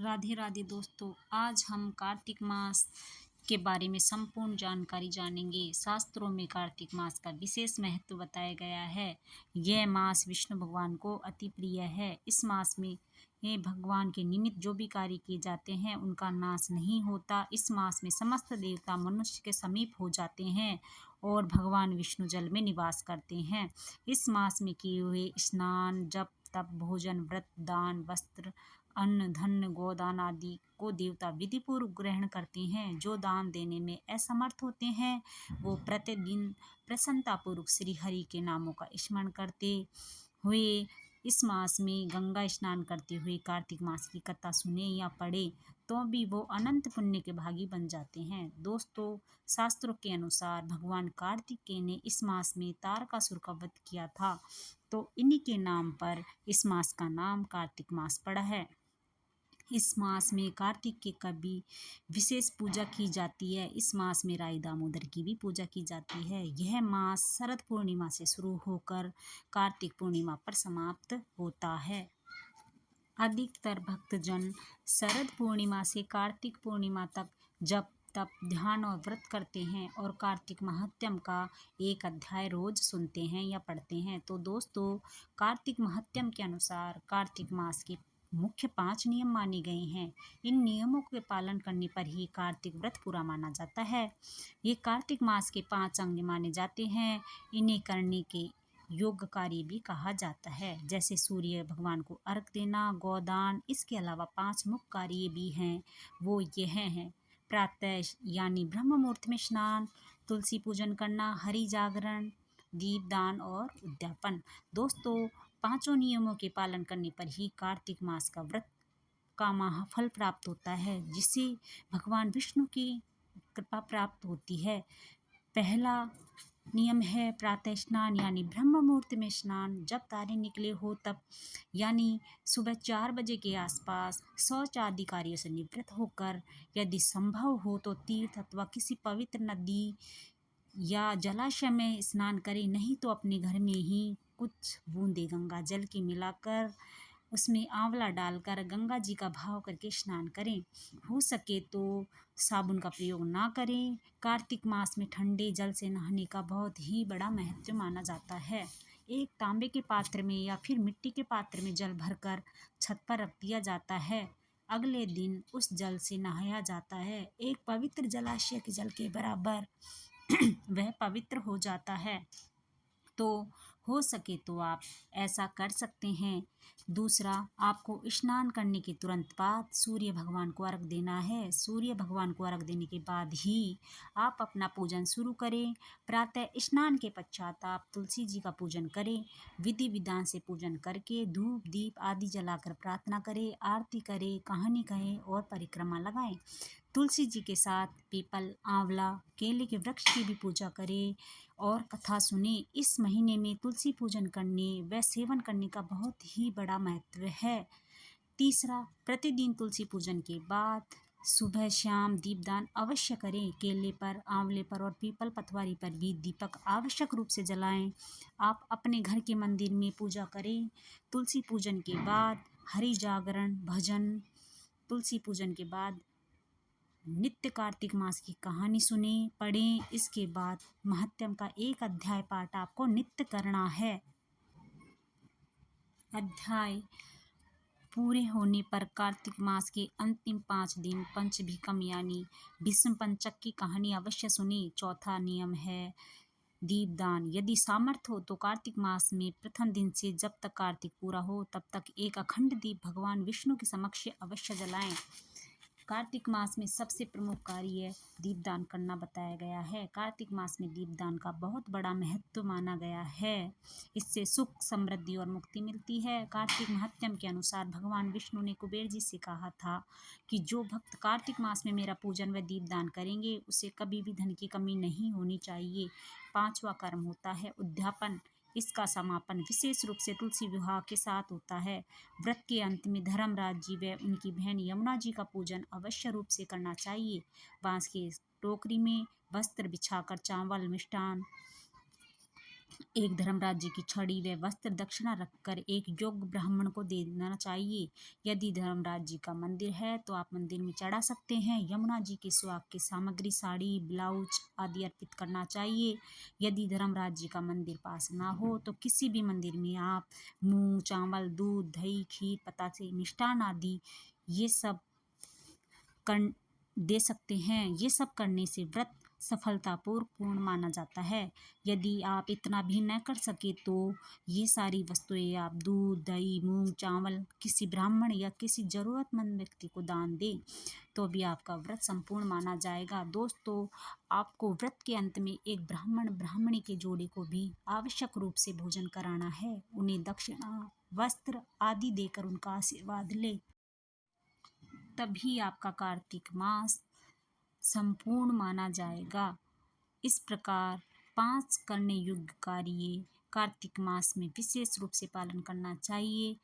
राधे राधे दोस्तों, आज हम कार्तिक मास के बारे में संपूर्ण जानकारी जानेंगे। शास्त्रों में कार्तिक मास का विशेष महत्व बताया गया है। यह मास विष्णु भगवान को अति प्रिय है। इस मास में ये भगवान के निमित्त जो भी कार्य किए जाते हैं उनका नाश नहीं होता। इस मास में समस्त देवता मनुष्य के समीप हो जाते हैं और भगवान विष्णु जल में निवास करते हैं। इस मास में किए हुए स्नान, जप, तप, भोजन, व्रत, दान, वस्त्र, अन्न, धन, गोदान आदि को देवता विधिपूर्व ग्रहण करते हैं। जो दान देने में असमर्थ होते हैं वो प्रतिदिन प्रसन्नतापूर्वक श्री हरि के नामों का स्मरण करते हुए इस मास में गंगा स्नान करते हुए कार्तिक मास की कथा सुने या पढ़े तो भी वो अनंत पुण्य के भागी बन जाते हैं। दोस्तों, शास्त्रों के अनुसार भगवान कार्तिकेय ने इस मास में तारकासुर का वध किया था, तो इन्हीं के नाम पर इस मास का नाम कार्तिक मास पड़ा है। इस मास में कार्तिक के कभी विशेष पूजा की जाती है। इस मास में राई दामोदर की भी पूजा की जाती है। यह मास शरद पूर्णिमा से शुरू होकर कार्तिक पूर्णिमा पर समाप्त होता है। अधिकतर भक्तजन शरद पूर्णिमा से कार्तिक पूर्णिमा तक जप, तप, ध्यान और व्रत करते हैं और कार्तिक महात्म्य का एक अध्याय रोज सुनते हैं या पढ़ते हैं। तो दोस्तों, कार्तिक महात्म्य के अनुसार कार्तिक मास के मुख्य 5 नियम माने गए हैं। इन नियमों के पालन करने पर ही कार्तिक व्रत पूरा माना जाता है। ये कार्तिक मास के 5 अंग माने जाते हैं। इन्हें करने के योग कार्य भी कहा जाता है, जैसे सूर्य भगवान को अर्घ देना, गोदान। इसके अलावा 5 मुख्य कार्य भी हैं, वो यह हैं: प्रातः यानी ब्रह्म मुहूर्त में स्नान, तुलसी पूजन करना, हरि जागरण, दीपदान और उद्यापन। दोस्तों, 5 नियमों के पालन करने पर ही कार्तिक मास का व्रत का महाफल प्राप्त होता है, जिससे भगवान विष्णु की कृपा प्राप्त होती है। पहला नियम है प्रातः स्नान यानी ब्रह्म मुहूर्त में स्नान। जब तारे निकले हो तब, यानी सुबह 4 बजे के आसपास शौच आदि कार्यों से निवृत्त होकर यदि संभव हो तो तीर्थ अथवा किसी पवित्र नदी या जलाशय में स्नान करें। नहीं तो अपने घर में ही कुछ बूंदे गंगा जल की मिलाकर उसमें आंवला डालकर गंगा जी का भाव करके स्नान करें। हो सके तो साबुन का प्रयोग ना करें। कार्तिक मास में ठंडे जल से नहाने का बहुत ही बड़ा महत्व माना जाता है। एक तांबे के पात्र में या फिर मिट्टी के पात्र में जल भरकर छत पर रख दिया जाता है। अगले दिन उस जल से नहाया जाता है। एक पवित्र जलाशय के जल के बराबर वह पवित्र हो जाता है। तो हो सके तो आप ऐसा कर सकते हैं। दूसरा, आपको स्नान करने के तुरंत बाद सूर्य भगवान को अर्घ देना है। सूर्य भगवान को अर्घ देने के बाद ही आप अपना पूजन शुरू करें। प्रातः स्नान के पश्चात आप तुलसी जी का पूजन करें। विधि विधान से पूजन करके धूप, दीप आदि जलाकर प्रार्थना करें, आरती करें, कहानी कहें और परिक्रमा लगाएं। तुलसी जी के साथ पीपल, आंवला, केले के वृक्ष की भी पूजा करें और कथा सुने। इस महीने में तुलसी पूजन करने व सेवन करने का बहुत ही बड़ा महत्व है। तीसरा, प्रतिदिन तुलसी पूजन के बाद सुबह शाम दीपदान अवश्य करें। केले पर, आंवले पर और पीपल पतवारी पर भी दीपक आवश्यक रूप से जलाएं। आप अपने घर के मंदिर में पूजा करें। तुलसी पूजन के बाद हरि जागरण, भजन, तुलसी पूजन के बाद नित्य कार्तिक मास की कहानी सुने, पढ़ें। इसके बाद महात्म्य का एक अध्याय पाठ आपको नित्य करना है। अध्याय पूरे होने पर कार्तिक मास के अंतिम 5 दिन पंचभिकम यानी भीष्म पंचक की कहानी अवश्य सुनी। चौथा नियम है दीपदान। यदि सामर्थ्य हो तो कार्तिक मास में प्रथम दिन से जब तक कार्तिक पूरा हो तब तक एक अखंड दीप भगवान विष्णु के समक्ष अवश्य जलाएं। कार्तिक मास में सबसे प्रमुख कार्य दीपदान करना बताया गया है। कार्तिक मास में दीपदान का बहुत बड़ा महत्व माना गया है। इससे सुख, समृद्धि और मुक्ति मिलती है। कार्तिक महात्म्य के अनुसार भगवान विष्णु ने कुबेर जी से कहा था कि जो भक्त कार्तिक मास में मेरा पूजन व दीपदान करेंगे उसे कभी भी धन की कमी नहीं होनी चाहिए। 5वां कर्म होता है उद्यापन। इसका समापन विशेष रूप से तुलसी विवाह के साथ होता है। व्रत के अंत में धर्मराज जी व उनकी बहन यमुना जी का पूजन अवश्य रूप से करना चाहिए। बांस की टोकरी में वस्त्र बिछाकर चावल, मिष्ठान एक धर्मराज जी की छड़ी व वस्त्र दक्षिणा रखकर एक योग्य ब्राह्मण को दे देना चाहिए। यदि धर्मराज जी का मंदिर है तो आप मंदिर में चढ़ा सकते हैं। यमुना जी के सुहाग की सामग्री साड़ी ब्लाउज आदि अर्पित करना चाहिए। यदि धर्मराज जी का मंदिर पास ना हो तो किसी भी मंदिर में आप मूंग चावल दूध दही खीर पतासे मिष्ठान आदि ये सब कर दे सकते हैं। ये सब करने से व्रत सफलतापूर्वक पूर्ण माना जाता है। यदि आप इतना भी न कर सके तो ये सारी वस्तुएं आप दूध दही मूंग चावल किसी ब्राह्मण या किसी ज़रूरतमंद व्यक्ति को दान दें तो भी आपका व्रत संपूर्ण माना जाएगा। दोस्तों, आपको व्रत के अंत में एक ब्राह्मण ब्राह्मणी के जोड़े को भी आवश्यक रूप से भोजन कराना है। उन्हें दक्षिणा वस्त्र आदि देकर उनका आशीर्वाद ले, तभी आपका कार्तिक मास संपूर्ण माना जाएगा। इस प्रकार 5 करने योग्य कार्य कार्तिक मास में विशेष रूप से पालन करना चाहिए।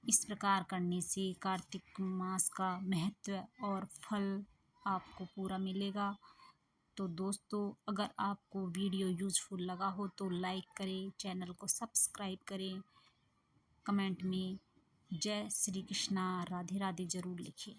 इस प्रकार करने से कार्तिक मास का महत्व और फल आपको पूरा मिलेगा। तो दोस्तों, अगर आपको वीडियो यूजफुल लगा हो तो लाइक करें, चैनल को सब्सक्राइब करें, कमेंट में जय श्री कृष्णा राधे राधे ज़रूर लिखिए।